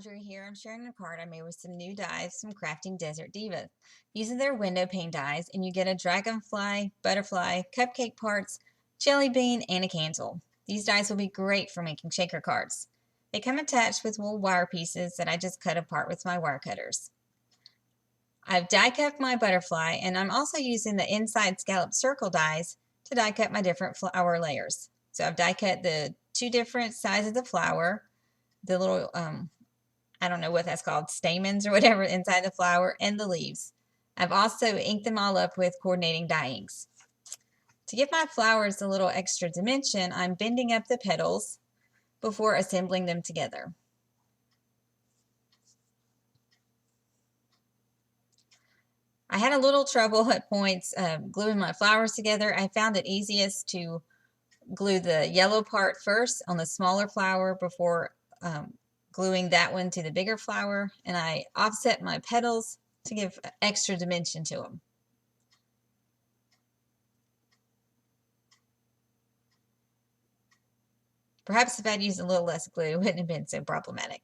Andrea here. I'm sharing a card I made with some new dies from Crafting Desert Divas. Using their window pane dies, and you get a dragonfly, butterfly, cupcake parts, jelly bean, and a candle. These dies will be great for making shaker cards. They come attached with wool wire pieces that I just cut apart with my wire cutters. I've die cut my butterfly, and I'm also using the inside scallop circle dies to die cut my different flower layers. So I've die cut the two different sizes of the flower, the little I don't know what that's called, stamens or whatever inside the flower, and the leaves. I've also inked them all up with coordinating dye inks. To give my flowers a little extra dimension, I'm bending up the petals before assembling them together. I had a little trouble at points gluing my flowers together. I found it easiest to glue the yellow part first on the smaller flower before gluing that one to the bigger flower, and I offset my petals to give extra dimension to them. Perhaps if I'd used a little less glue, it wouldn't have been so problematic.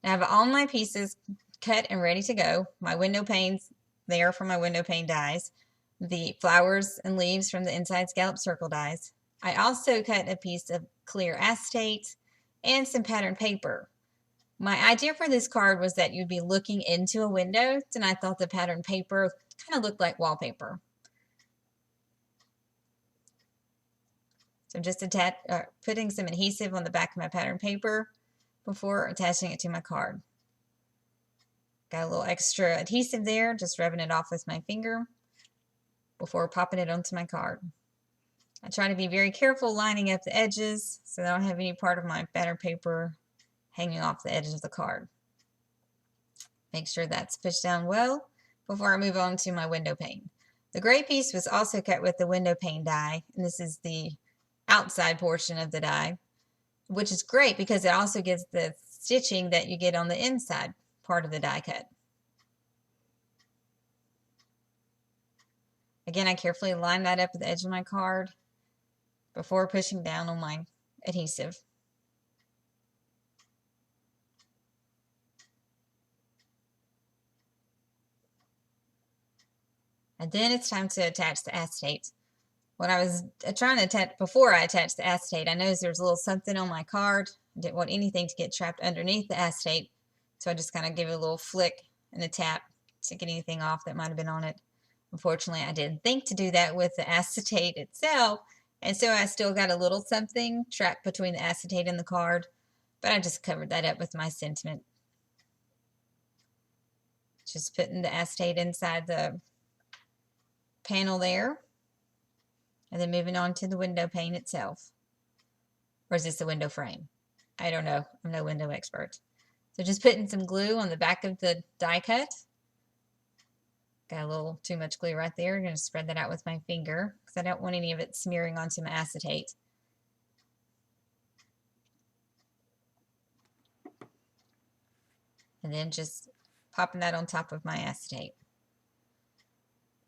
Now I have all my pieces cut and ready to go. My window panes there for my window pane dies, the flowers and leaves from the inside scallop circle dies. I also cut a piece of clear acetate and some pattern paper. My idea for this card was that you'd be looking into a window, and I thought the pattern paper kind of looked like wallpaper. So I'm just putting some adhesive on the back of my pattern paper before attaching it to my card. Got a little extra adhesive there, just rubbing it off with my finger before popping it onto my card. I try to be very careful lining up the edges so that I don't have any part of my pattern paper hanging off the edges of the card. Make sure that's pushed down well before I move on to my window pane. The gray piece was also cut with the window pane die, and this is the outside portion of the die, which is great because it also gives the stitching that you get on the inside part of the die cut. Again, I carefully line that up at the edge of my card before pushing down on my adhesive. And then it's time to attach the acetate. When I was trying to attach, before I attached the acetate, I noticed there was a little something on my card. I didn't want anything to get trapped underneath the acetate, so I just kind of gave it a little flick and a tap to get anything off that might have been on it. Unfortunately, I didn't think to do that with the acetate itself, and so I still got a little something trapped between the acetate and the card, but I just covered that up with my sentiment. Just putting the acetate inside the panel there, and then moving on to the window pane itself. Or is this the window frame? I don't know. I'm no window expert. So just putting some glue on the back of the die cut. Got a little too much glue right there. I'm going to spread that out with my finger because I don't want any of it smearing onto my acetate. And then just popping that on top of my acetate.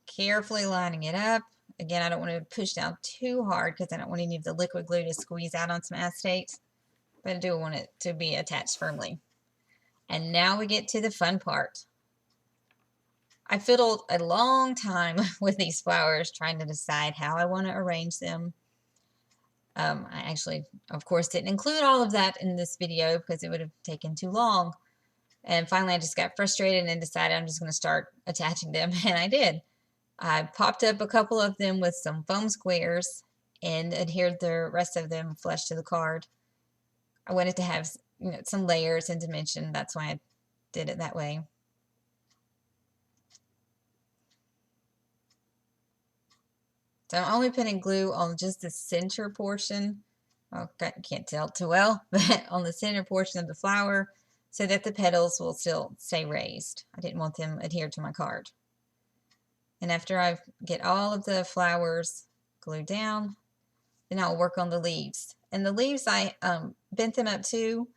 Carefully lining it up. Again, I don't want to push down too hard because I don't want any of the liquid glue to squeeze out on some acetate, but I do want it to be attached firmly. And now we get to the fun part. I fiddled a long time with these flowers trying to decide how I want to arrange them. I actually, of course, didn't include all of that in this video because it would have taken too long. And finally, I just got frustrated and decided I'm just going to start attaching them, and I did. I popped up a couple of them with some foam squares and adhered the rest of them flush to the card. I wanted to have some layers and dimension. That's why I did it that way. So I'm only putting glue on just the center portion. Okay, can't tell too well, but on the center portion of the flower so that the petals will still stay raised. I didn't want them adhered to my card. And after I get all of the flowers glued down, then I'll work on the leaves. And the leaves, I bent them up too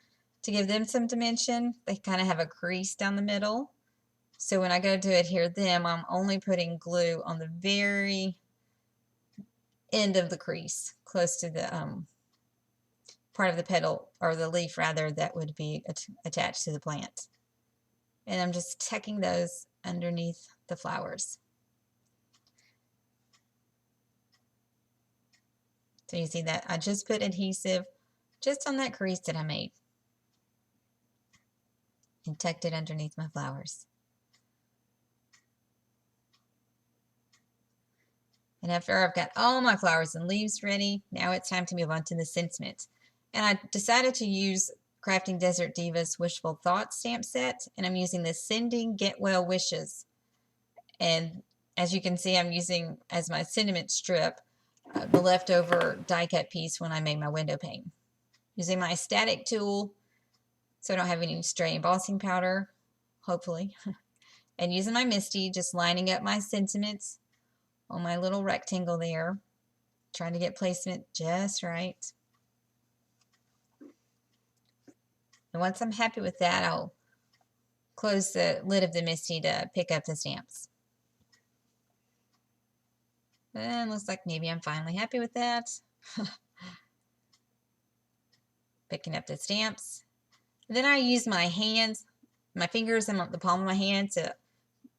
to give them some dimension. They kind of have a crease down the middle. So when I go to adhere them, I'm only putting glue on the very end of the crease, close to the part of the petal, or the leaf rather, that would be attached to the plant. And I'm just tucking those underneath the flowers. So you see that I just put adhesive just on that crease that I made and tucked it underneath my flowers. And after I've got all my flowers and leaves ready, now it's time to move on to the sentiment. And I decided to use Crafting Desert Divas Wishful Thoughts stamp set, and I'm using the Sending Get Well Wishes. And as you can see, I'm using as my sentiment strip the leftover die cut piece when I made my window pane. Using my static tool so I don't have any stray embossing powder, hopefully. And using my MISTI, just lining up my sentiments on my little rectangle there, trying to get placement just right. And once I'm happy with that, I'll close the lid of the MISTI to pick up the stamps. And looks like maybe I'm finally happy with that. Picking up the stamps. And then I use my hands, my fingers and the palm of my hand to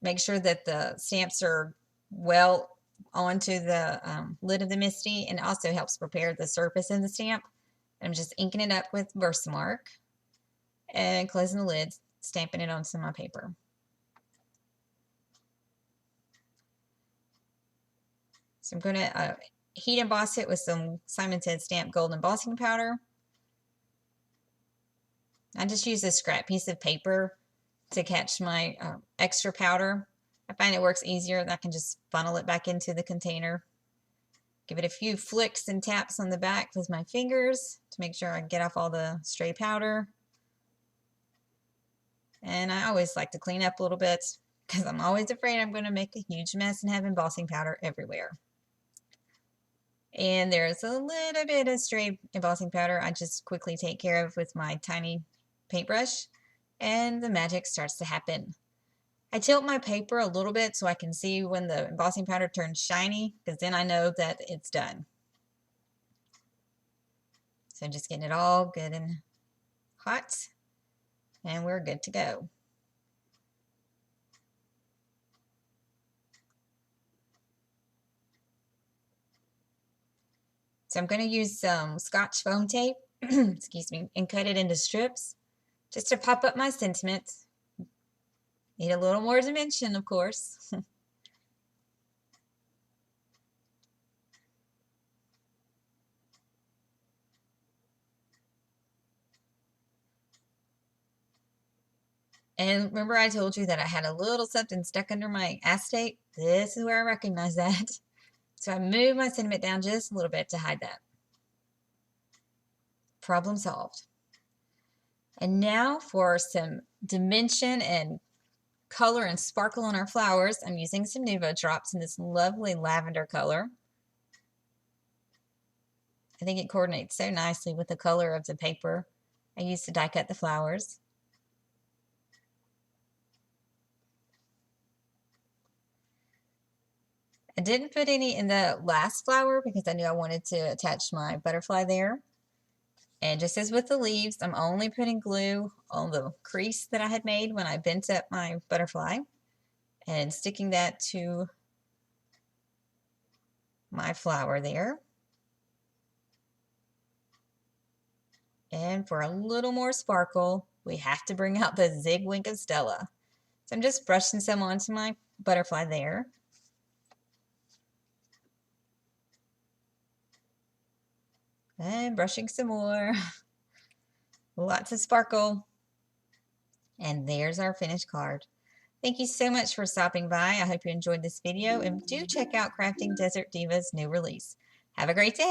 make sure that the stamps are well onto the lid of the MISTI, and it also helps prepare the surface of the stamp. I'm just inking it up with Versamark and closing the lid, stamping it onto my paper. So I'm going to heat emboss it with some Simon Says Stamp Gold embossing powder. I just use a scrap piece of paper to catch my extra powder. I find it works easier, and I can just funnel it back into the container. Give it a few flicks and taps on the back with my fingers to make sure I get off all the stray powder. And I always like to clean up a little bit because I'm always afraid I'm going to make a huge mess and have embossing powder everywhere. And there's a little bit of stray embossing powder I just quickly take care of with my tiny paintbrush, and the magic starts to happen. I tilt my paper a little bit so I can see when the embossing powder turns shiny, because then I know that it's done. So I'm just getting it all good and hot, and we're good to go. So I'm going to use some Scotch foam tape, excuse me, and cut it into strips just to pop up my sentiments. Need a little more dimension, of course. And remember I told you that I had a little something stuck under my acetate? This is where I recognize that. So I move my sentiment down just a little bit to hide that. Problem solved. And now for some dimension and color and sparkle on our flowers, I'm using some Nuvo drops in this lovely lavender color. I think it coordinates so nicely with the color of the paper I used to die cut the flowers. I didn't put any in the last flower because I knew I wanted to attach my butterfly there. And just as with the leaves, I'm only putting glue on the crease that I had made when I bent up my butterfly and sticking that to my flower there. And for a little more sparkle, we have to bring out the Zigwink of Stella. So I'm just brushing some onto my butterfly there. And brushing some more. Lots of sparkle. And there's our finished card. Thank you so much for stopping by. I hope you enjoyed this video, and do check out Crafting Desert Divas' new release. Have a great day.